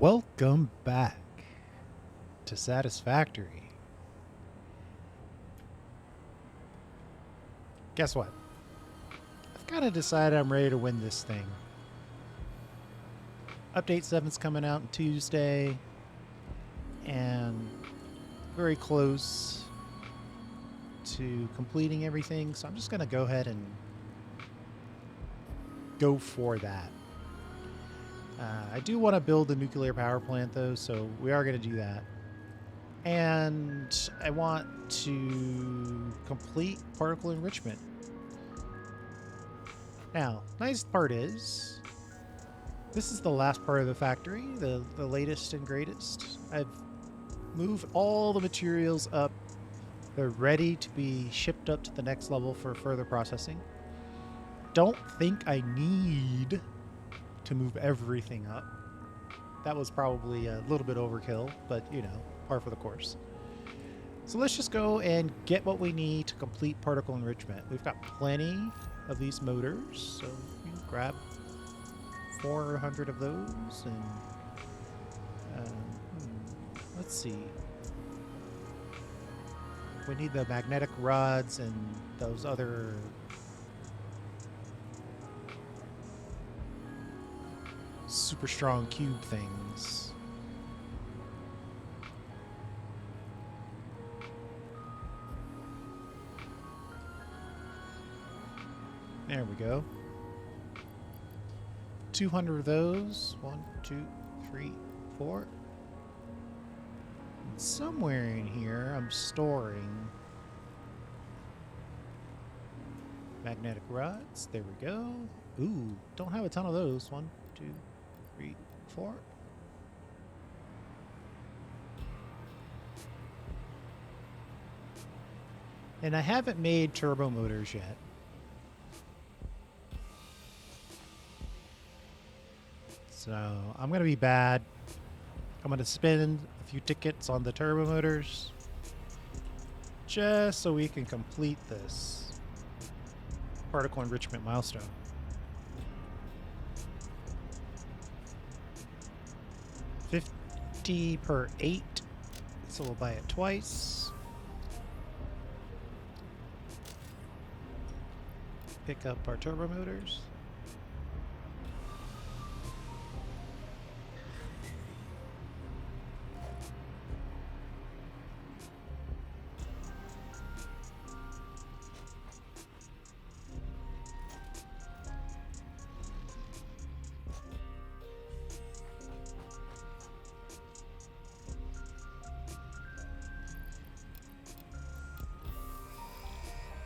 Welcome back to Satisfactory. Guess what? I've kind of decided I'm ready to win this thing. Update 7's coming out on Tuesday, and very close to completing everything, so I'm just going to go ahead and go for that. I do want to build a nuclear power plant, though, so we are going to do that. And I want to complete particle enrichment. Now, nice part is, this is the last part of the factory, the latest and greatest. I've moved all the materials up. They're ready to be shipped up to the next level for further processing. Don't think I need to move everything up. That was probably a little bit overkill, but you know, par for the course. So let's just go and get what we need to complete particle enrichment. We've got plenty of these motors, so you can grab 400 of those and let's see. We need the magnetic rods and those other super strong cube things. There we go. 200 of those. 1, 2, 3, 4. And somewhere in here, I'm storing magnetic rods. There we go. Ooh, don't have a ton of those. 1, 2, 3, 4. And I haven't made turbo motors yet. So I'm going to be bad. I'm going to spend a few tickets on the turbo motors just so we can complete this particle enrichment milestone. 50 per 8, so we'll buy it twice. Pick up our turbo motors.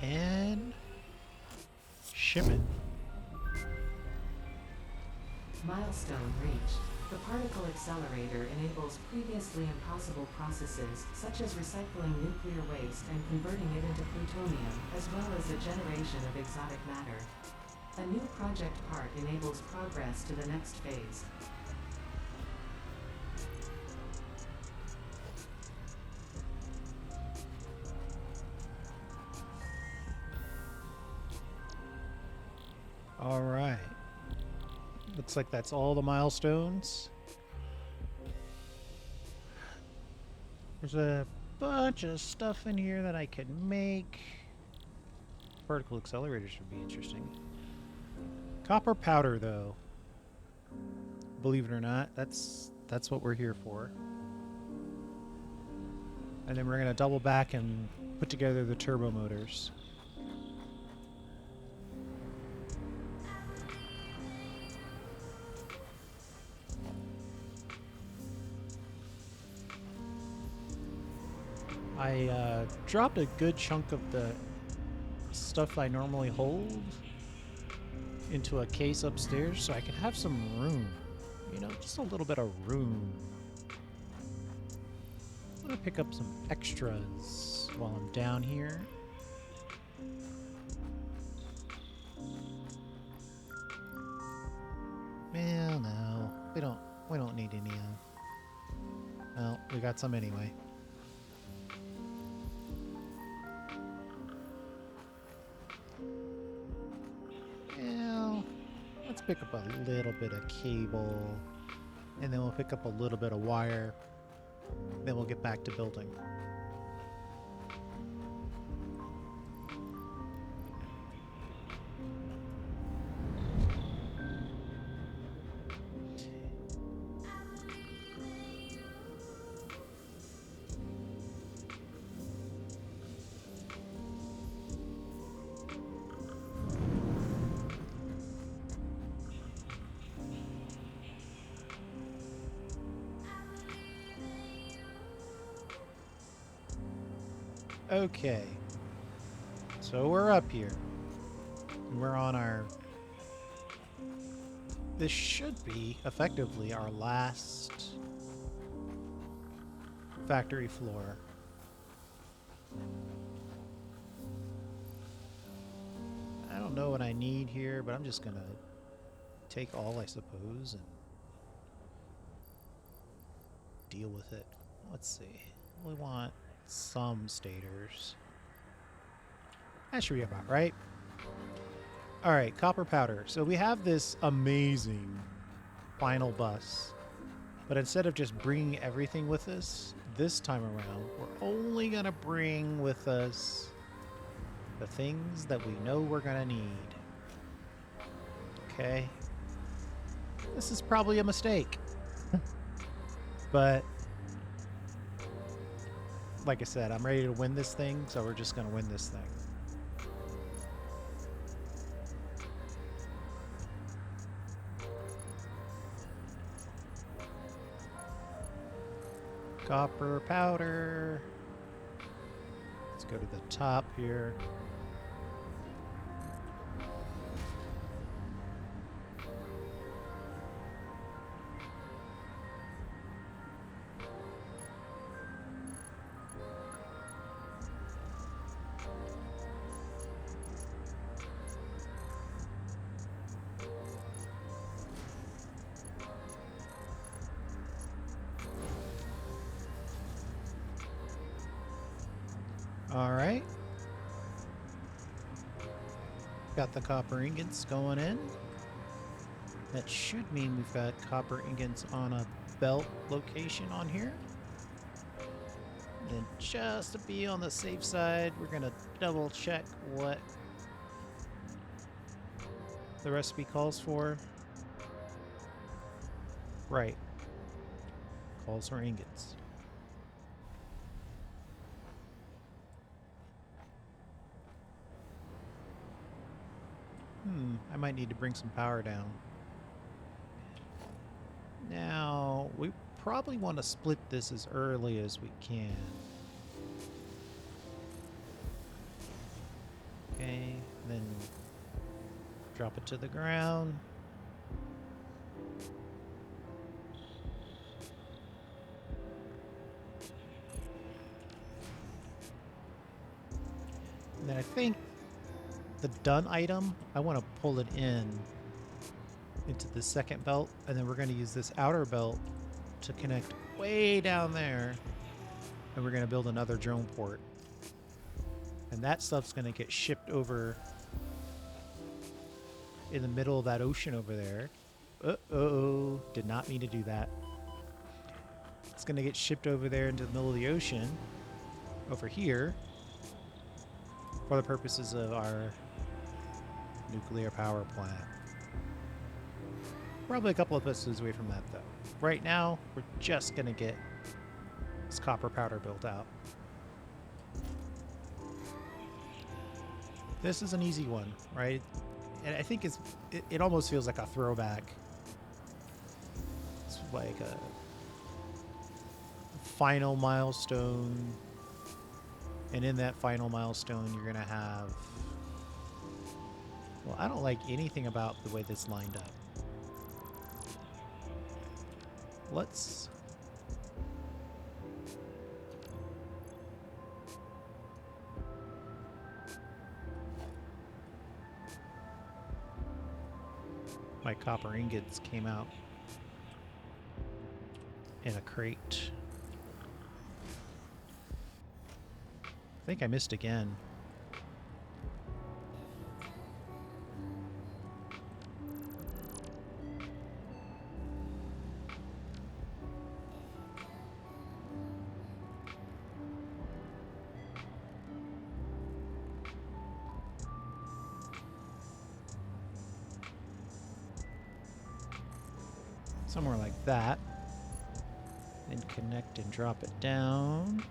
And ship it. Milestone reached. The particle accelerator enables previously impossible processes, such as recycling nuclear waste and converting it into plutonium, as well as the generation of exotic matter. A new project part enables progress to the next phase. All right. Looks like that's all the milestones. There's a bunch of stuff in here that I can make. Particle accelerators would be interesting. Copper powder, though. Believe it or not, that's what we're here for. And then we're going to double back and put together the turbo motors. I dropped a good chunk of the stuff I normally hold into a case upstairs so I can have some room. You know, just a little bit of room. I'm gonna pick up some extras while I'm down here. Well, no, we don't need any. Well, we got some anyway. Well, let's pick up a little bit of cable. and then we'll pick up a little bit of wire. Then we'll get back to building. Okay, so we're up here. We're on our... This should be effectively our last factory floor. I don't know what I need here, but I'm just gonna take all, I suppose, and deal with it. Let's see. We want some stators. That should be about right. Alright, copper powder. So we have this amazing final bus. But instead of just bringing everything with us, this time around, we're only going to bring with us the things that we know we're going to need. Okay? This is probably a mistake. But like I said, I'm ready to win this thing, so we're just going to win this thing. Copper powder. Let's go to the top here. All right. Got the copper ingots going in. That should mean we've got copper ingots on a belt location on here. And just to be on the safe side, we're going to double check what the recipe calls for. Right. Calls for ingots. I might need to bring some power down. Now, we probably want to split this as early as we can. Okay, then drop it to the ground. And then I think the done item, I want to pull it into the second belt, and then we're going to use this outer belt to connect way down there, and we're going to build another drone port. And that stuff's going to get shipped over in the middle of that ocean over there. Uh-oh, did not mean to do that. It's going to get shipped over there into the middle of the ocean, over here, for the purposes of our nuclear power plant. Probably a couple of episodes away from that, though. Right now, we're just going to get this copper powder built out. This is an easy one, right? And I think it almost feels like a throwback. It's like a final milestone. And in that final milestone, you're going to have... Well, I don't like anything about the way this lined up. Let's... My copper ingots came out in a crate. I think I missed again. Somewhere like that. And connect and drop it down.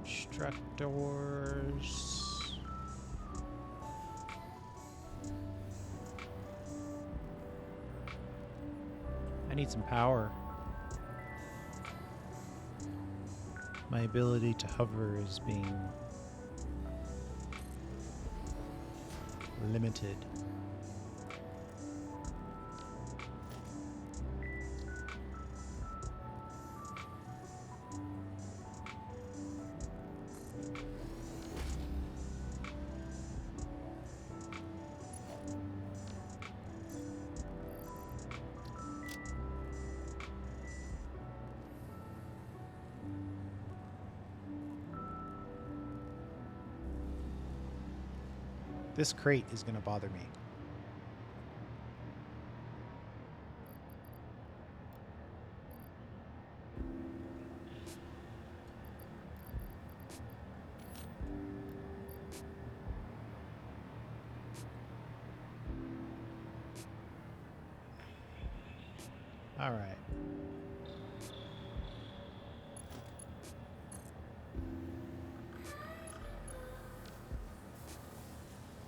Constructors. I need some power. My ability to hover is being limited. This crate is going to bother me. All right.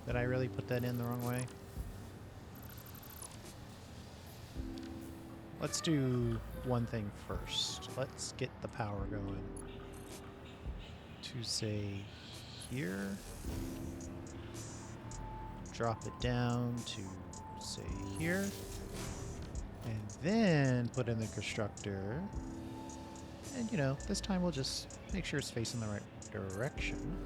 Did I really put that in the wrong way? Let's do one thing first. Let's get the power going. To say here. Drop it down to say here. And then put in the constructor. And you know, this time we'll just make sure it's facing the right direction.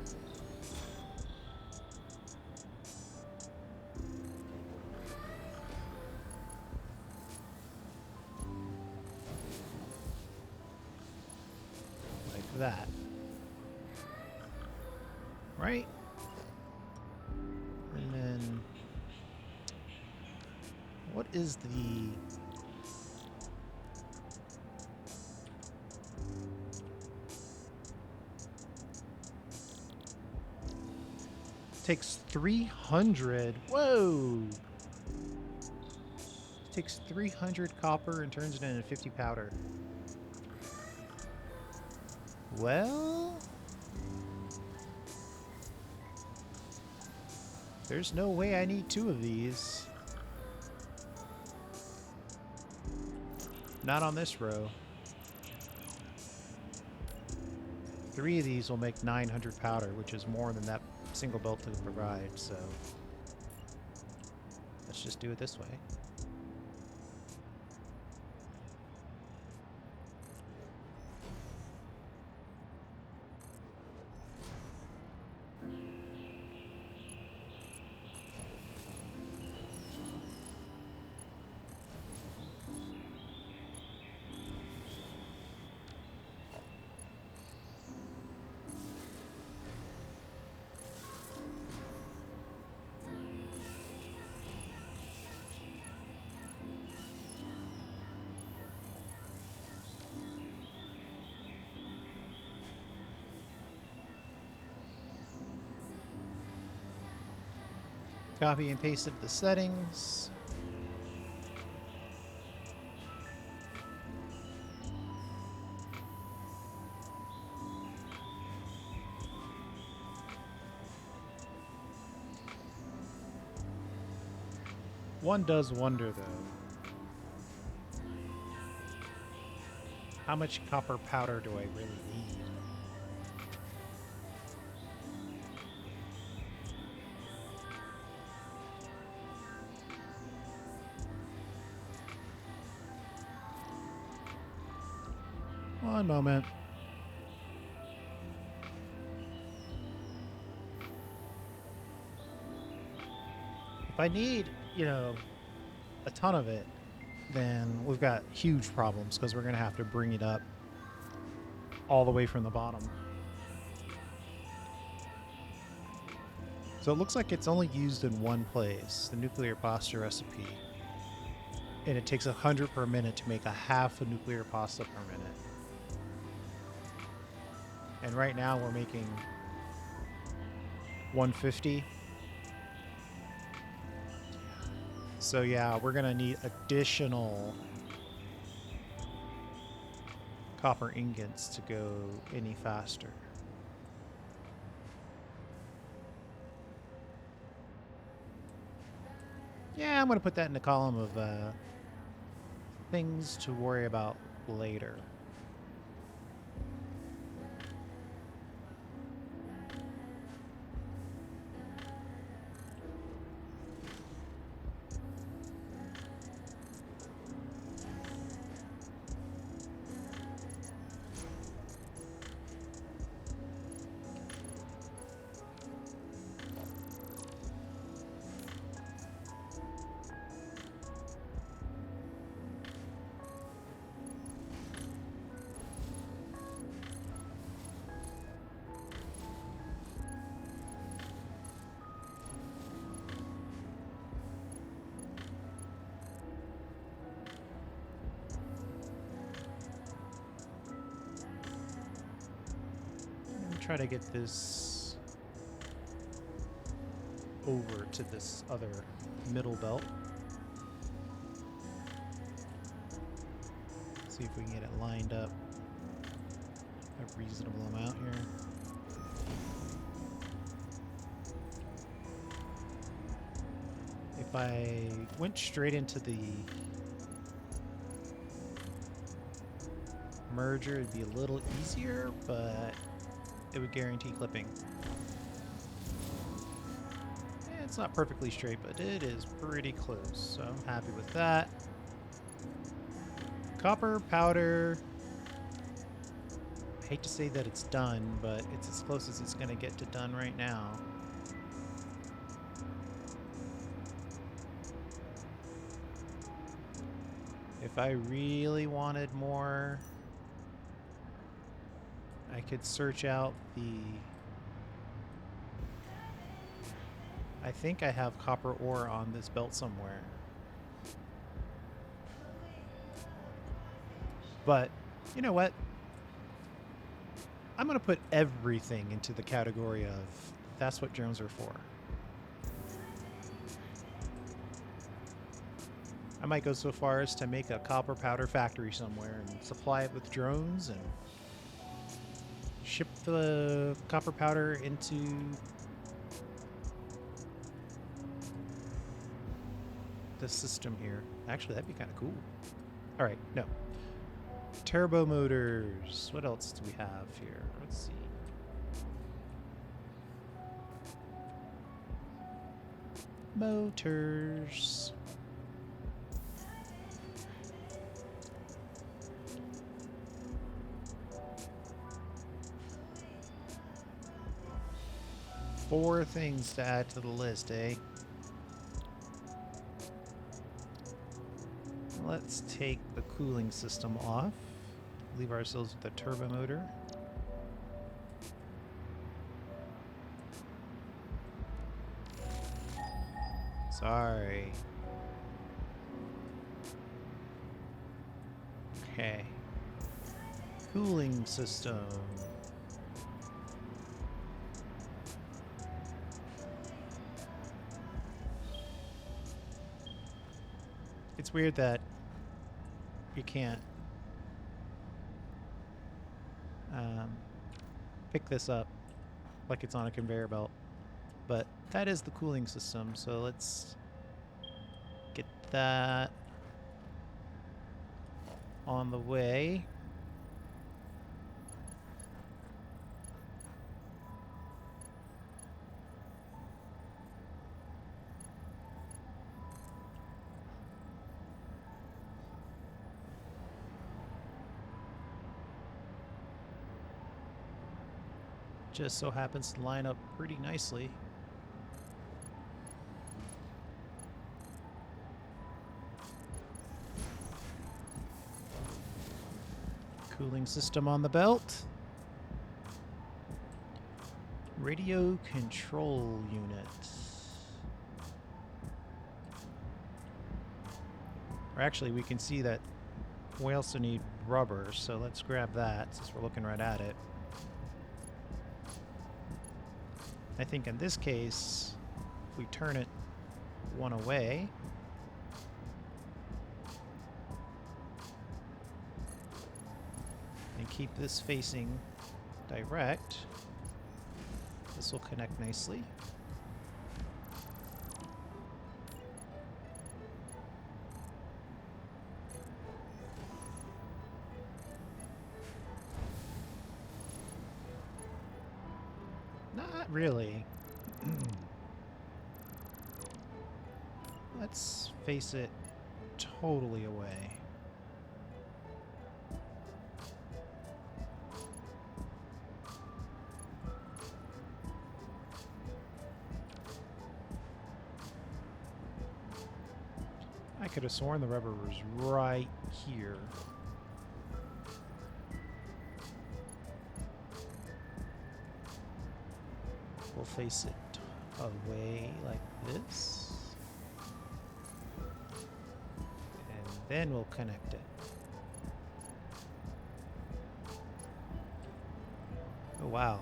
That. Right? And then what is the takes 300. Whoa. Takes 300 copper and turns it into 50 powder. Well, there's no way I need 2 of these. Not on this row. 3 of these will make 900 powder, which is more than that single belt could provide, so let's just do it this way. Copy and pasted the settings. One does wonder, though. How much copper powder do I really need? One moment. If I need, you know, a ton of it, then we've got huge problems because we're going to have to bring it up all the way from the bottom. So it looks like it's only used in one place, the nuclear pasta recipe. And it takes 100 per minute to make a half a nuclear pasta per minute. And right now we're making 150. So yeah, we're gonna need additional copper ingots to go any faster. Yeah, I'm gonna put that in the column of things to worry about later. Try to get this over to this other middle belt. See if we can get it lined up a reasonable amount here. If I went straight into the merger, it'd be a little easier, but it would guarantee clipping. It's not perfectly straight, but it is pretty close, so I'm happy with that. Copper powder. I hate to say that it's done, but it's as close as it's going to get to done right now. If I really wanted more, I could search out the... I think I have copper ore on this belt somewhere. But, you know what? I'm going to put everything into the category of that's what drones are for. I might go so far as to make a copper powder factory somewhere and supply it with drones and ship the copper powder into the system here. Actually, that'd be kind of cool. All right, no. Turbo motors. What else do we have here? Let's see. Motors. Four things to add to the list, eh? Let's take the cooling system off. Leave ourselves with the turbo motor. Sorry. Okay. Cooling system. It's weird that you can't pick this up like it's on a conveyor belt, but that is the cooling system, so let's get that on the way. Just so happens to line up pretty nicely. Cooling system on the belt. Radio control unit. Or actually, we can see that we also need rubber, so let's grab that since we're looking right at it. I think in this case, if we turn it one away, and keep this facing direct, this will connect nicely. Not really. Let's face it totally away. I could have sworn the rubber was right here. We'll face it away like this. And then we'll connect it. Oh, wow.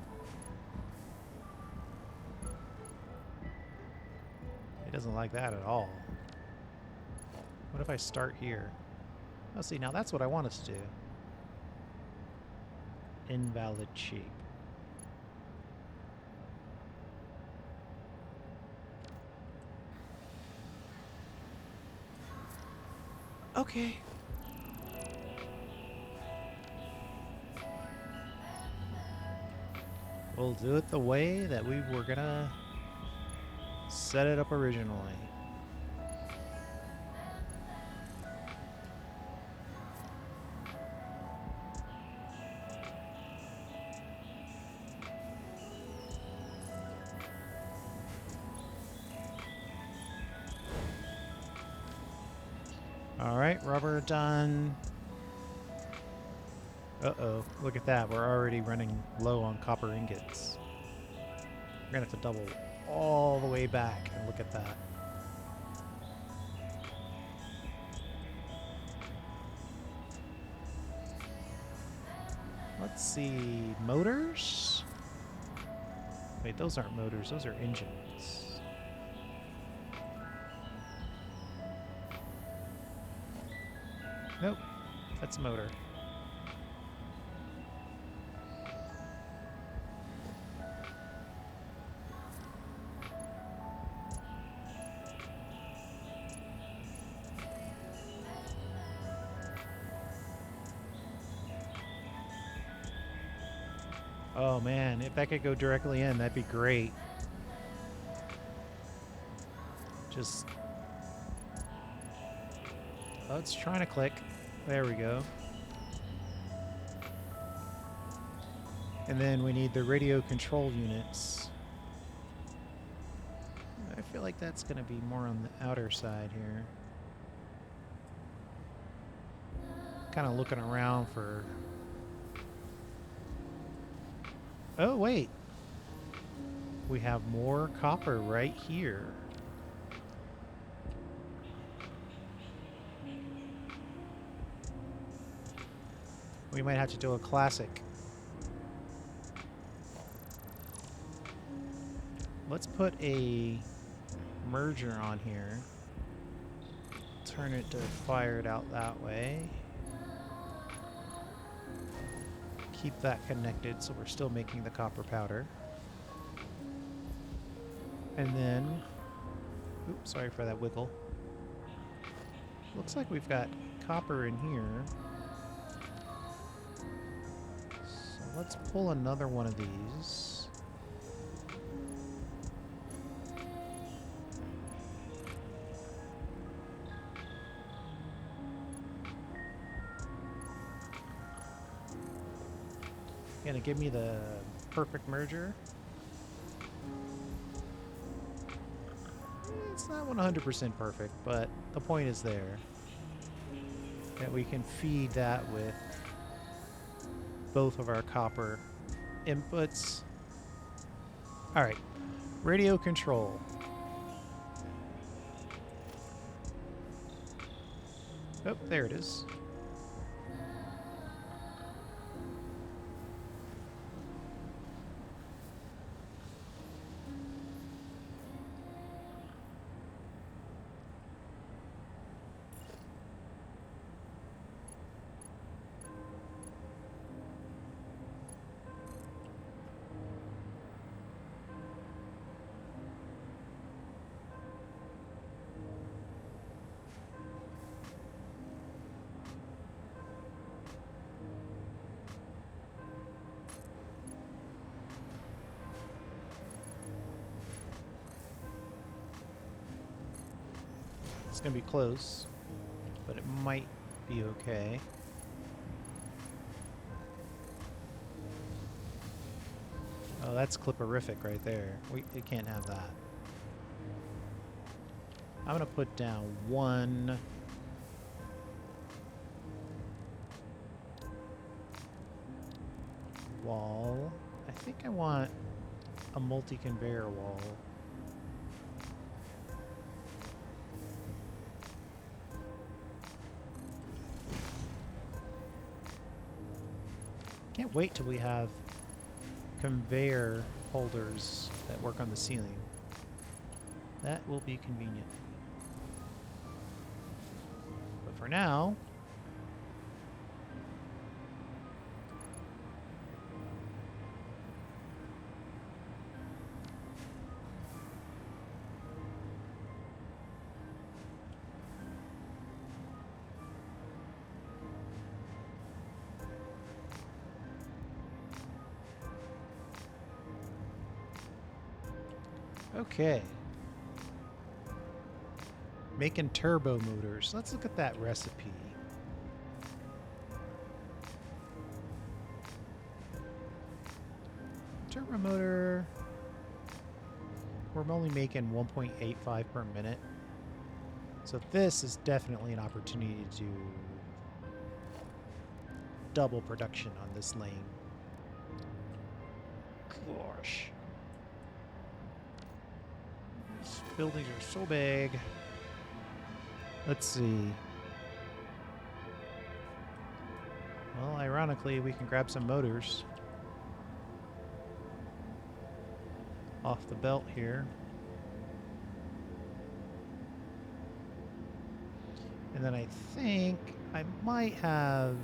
It doesn't like that at all. What if I start here? Oh, see, now that's what I want us to do. Invalid shape. Okay. We'll do it the way that we were gonna set it up originally. All right, rubber done. Uh-oh, look at that. We're already running low on copper ingots. We're gonna have to double all the way back and look at that. Let's see, motors? Wait, those aren't motors, those are engines. Nope, that's a motor. Oh man, if that could go directly in, that'd be great. Just... oh, it's trying to click. There we go. And then we need the radio control units. I feel like that's going to be more on the outer side here. Kind of looking around for... oh, wait. We have more copper right here. We might have to do a classic. Let's put a merger on here. Turn it to fire it out that way. Keep that connected so we're still making the copper powder. And then, oops, sorry for that wiggle. Looks like we've got copper in here. So let's pull another one of these. Gonna give me the perfect merger. It's not 100% perfect, but the point is there. That we can feed that with both of our copper inputs. All right. Radio control. Oh, there it is. It's going to be close, but it might be okay. Oh, that's clipperific right there. We can't have that. I'm going to put down one wall. I think I want a multi-conveyor wall. Can't wait till we have conveyor holders that work on the ceiling. That will be convenient. But for now, okay. Making turbo motors. Let's look at that recipe. Turbo motor. We're only making 1.85 per minute. So this is definitely an opportunity to double production on this lane. Gosh. These buildings are so big. Let's see. Well, ironically, we can grab some motors off the belt here. And then I think I might have...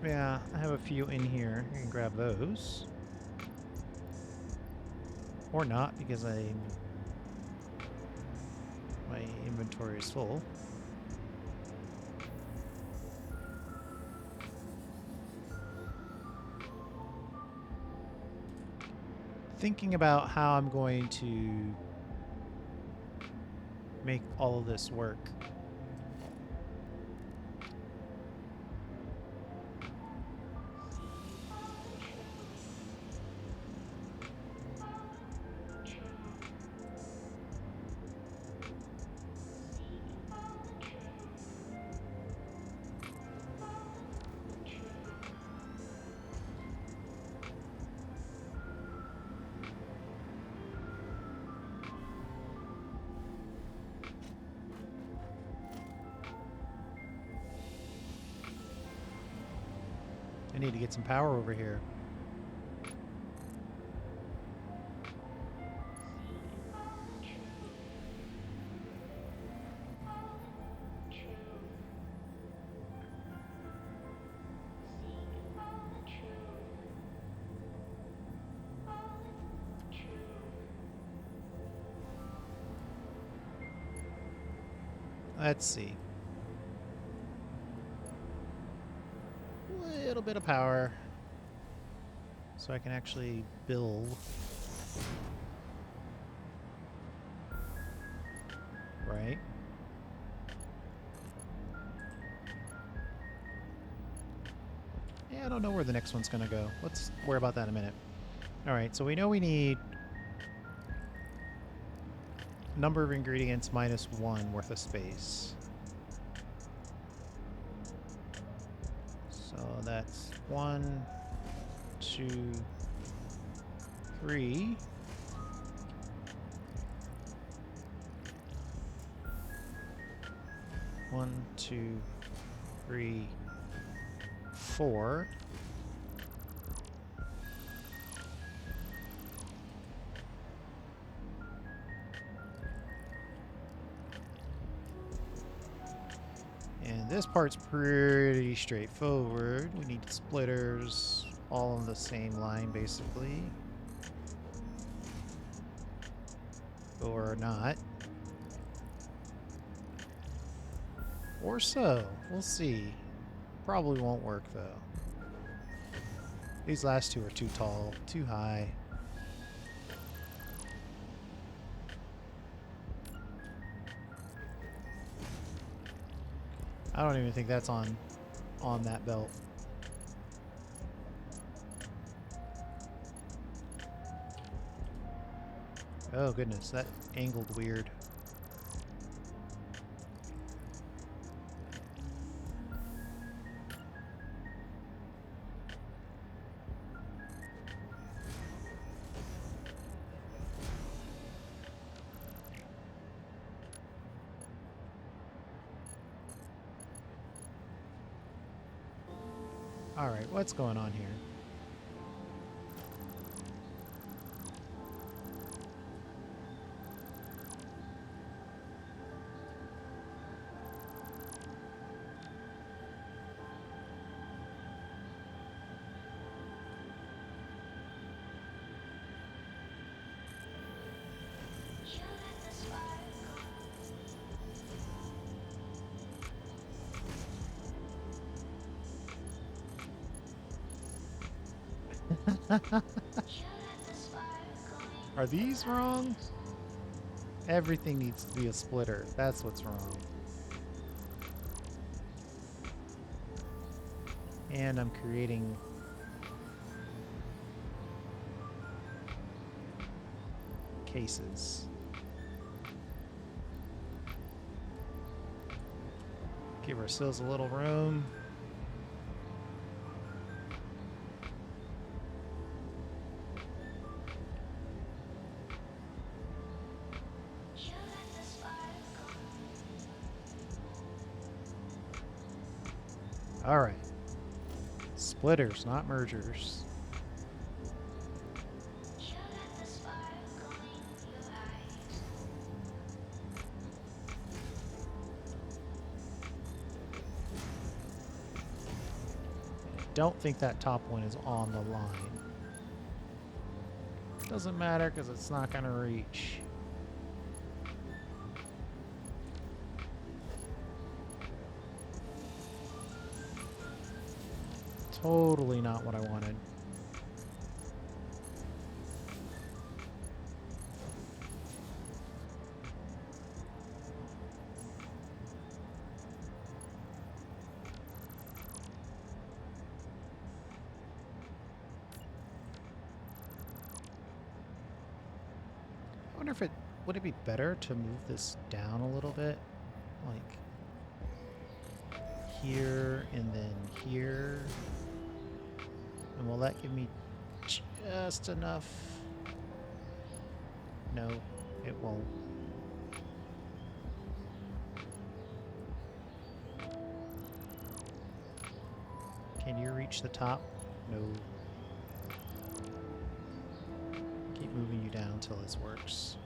Yeah, I have a few in here. I can grab those. Or not, because my inventory is full. Thinking about how I'm going to make all of this work. I need to get some power over here. Let's see. A little bit of power so I can actually build. Right. Yeah, I don't know where the next one's gonna go. Let's worry about that in a minute. Alright, so we know we need number of ingredients minus 1 worth of space. So that's 1, 2, 3. One, 2, 3, 4. And this part's pretty straightforward. We need splitters all on the same line, basically. Or not. Or so. We'll see. Probably won't work, though. These last two are too tall, too high. I don't even think that's on that belt. Oh goodness, that angled weird. Alright, what's going on here? Are these wrong? Everything needs to be a splitter. That's what's wrong. And I'm creating cases. Give ourselves a little room. All right. Splitters, not mergers. I don't think that top one is on the line. Doesn't matter because it's not going to reach. Totally not what I wanted. I wonder if would it be better to move this down a little bit? Like here and then here. And will that give me just enough? No, it won't. Can you reach the top? No. Keep moving you down until this works.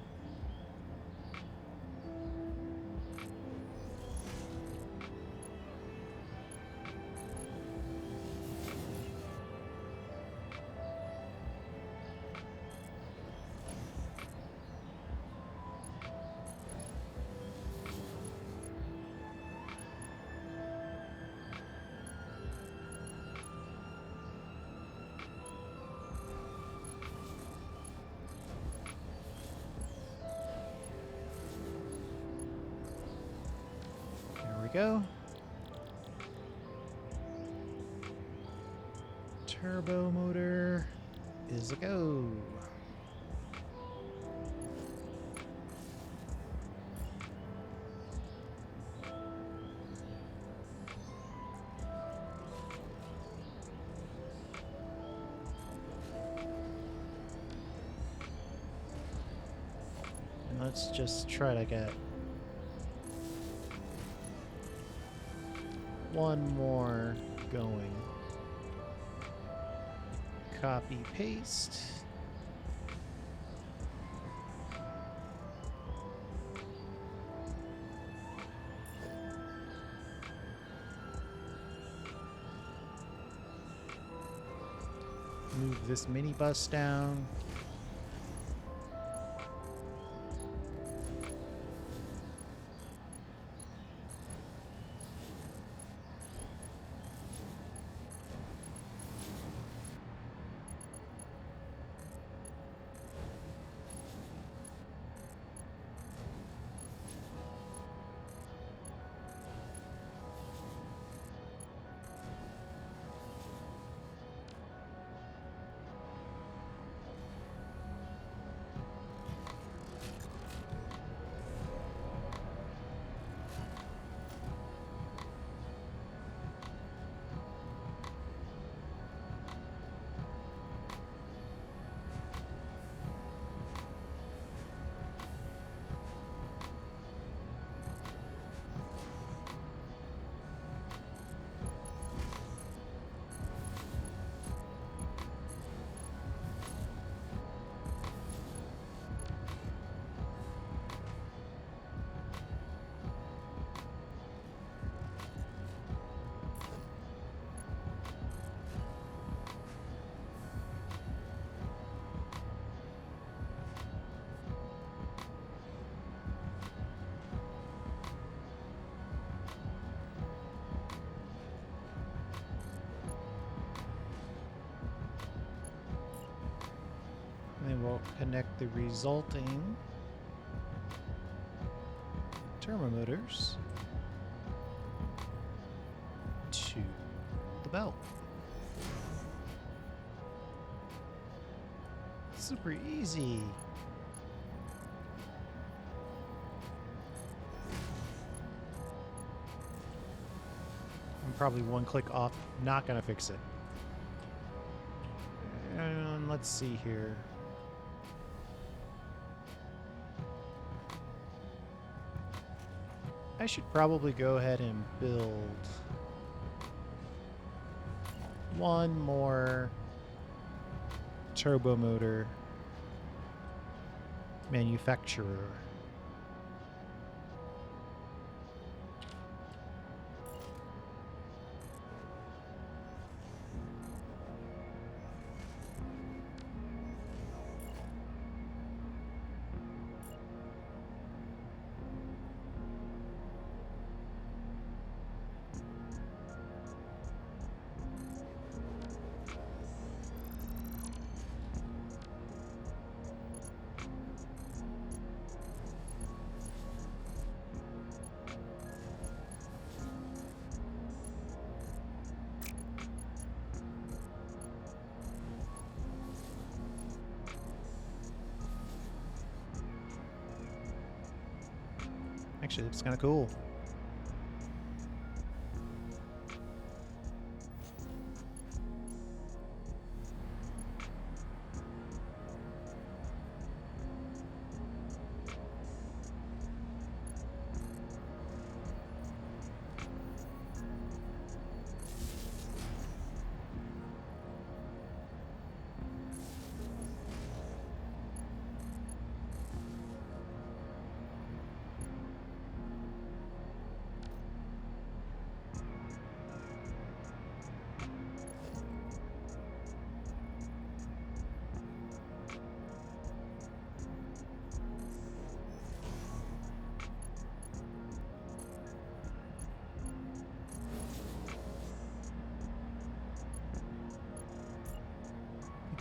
Go. Turbo motor is a go. Let's just try to get one more going. Copy, paste. Move this minibus down. And then we'll connect the resulting turbo motors to the belt. Super easy. I'm probably one click off, not gonna fix it. And let's see here. I should probably go ahead and build one more turbo motor manufacturer. Actually, it's kind of cool.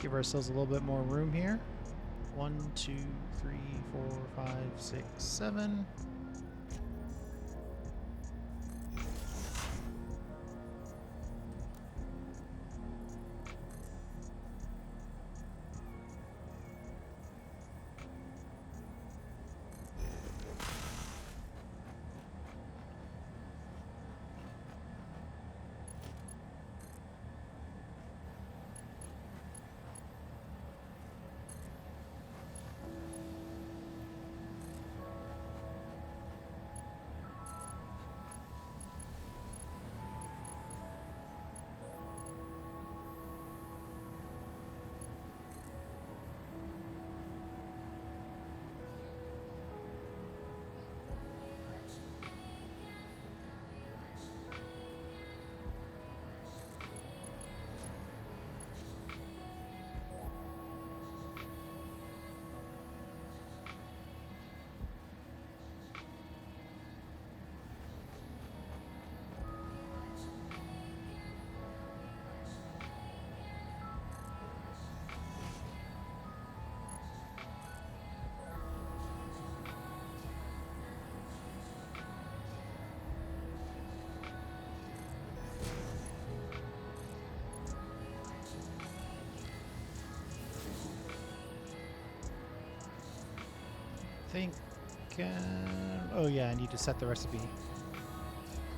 Give ourselves a little bit more room here. 1, 2, 3, 4, 5, 6, 7. think... oh yeah, I need to set the recipe.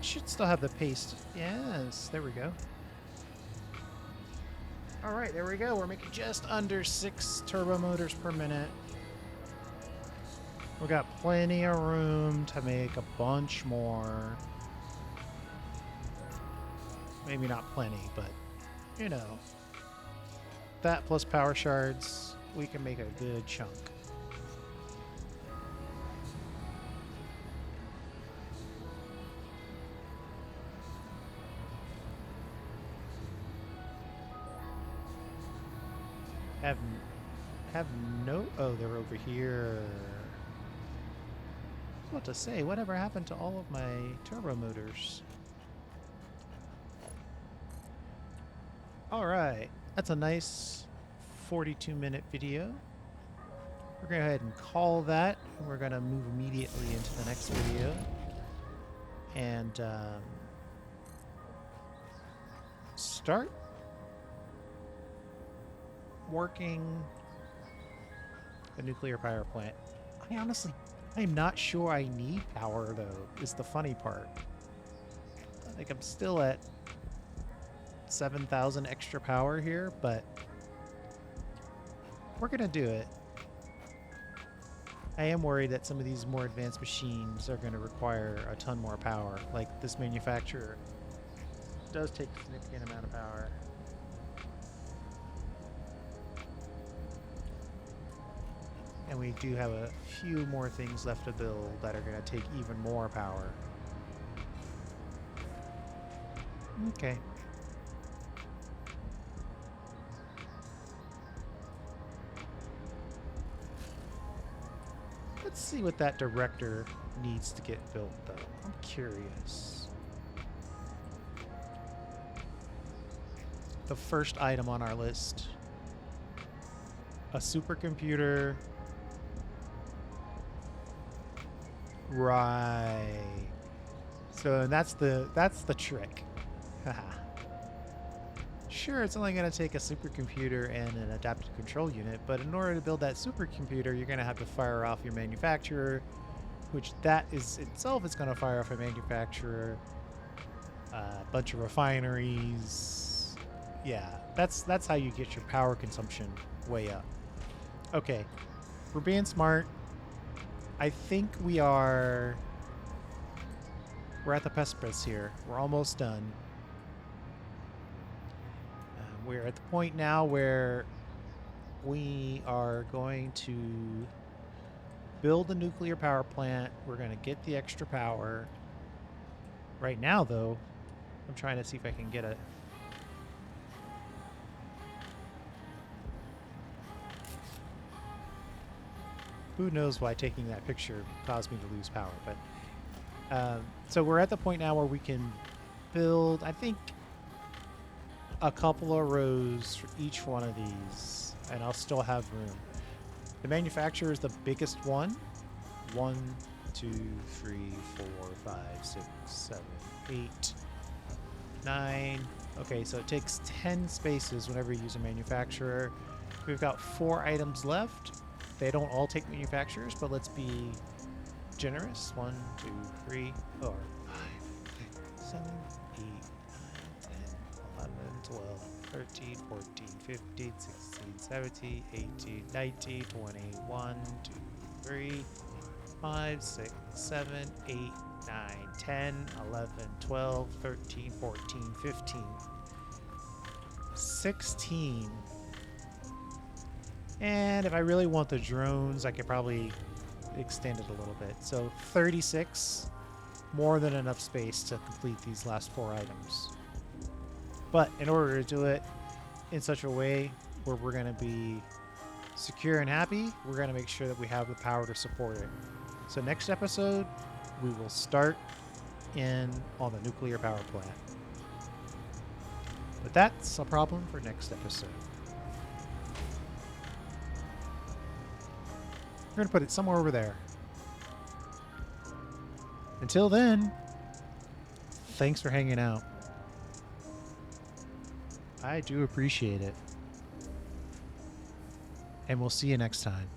Should still have the paste. Yes, there we go. Alright, there we go. We're making just under 6 turbo motors per minute. We got plenty of room to make a bunch more. Maybe not plenty, but, you know. That plus power shards, we can make a good chunk. Have no... Oh, they're over here. I was about to say, whatever happened to all of my turbo motors? Alright, that's a nice 42-minute video. We're going to go ahead and call that. We're going to move immediately into the next video. And start working the nuclear power plant. I'm not sure I need power, though, is the funny part. Like, I'm still at 7,000 extra power here, but we're gonna do it. I am worried that some of these more advanced machines are gonna require a ton more power. Like, this manufacturer does take a significant amount of power. And we do have a few more things left to build that are going to take even more power. Okay. Let's see what that director needs to get built, though. I'm curious. The first item on our list. A supercomputer. Right. So that's the trick. Sure, it's only going to take a supercomputer and an adaptive control unit, but in order to build that supercomputer, you're going to have to fire off your manufacturer, which that is itself is going to fire off a manufacturer, a bunch of refineries. Yeah, that's how you get your power consumption way up. Okay, we're being smart. I think we're at the precipice here. We're almost done. We're at the point now where we are going to build a nuclear power plant. We're going to get the extra power. Right now, though, I'm trying to see if I can get a... Who knows why taking that picture caused me to lose power, but... so we're at the point now where we can build, I think, a couple of rows for each one of these, and I'll still have room. The manufacturer is the biggest one. 1, 2, 3, 4, 5, 6, 7, 8, 9. Okay, so it takes 10 spaces whenever you use a manufacturer. We've got 4 items left. They don't all take manufacturers, but let's be generous. 1, 2, 3, 4, 5, 6, 7, 8, 9, 10, 11, 12, 13, 14, 15, 16, 17, 18, 19, 20, 1, 2, 3, 5, 6, 7, 8, 9, 10, 11, 12, 13, 14, 15, 16. And if I really want the drones, I could probably extend it a little bit. So 36, more than enough space to complete these last 4 items. But in order to do it in such a way where we're going to be secure and happy, we're going to make sure that we have the power to support it. So next episode, we will start in on the nuclear power plant. But that's a problem for next episode. We're going to put it somewhere over there. Until then, thanks for hanging out. I do appreciate it. And we'll see you next time.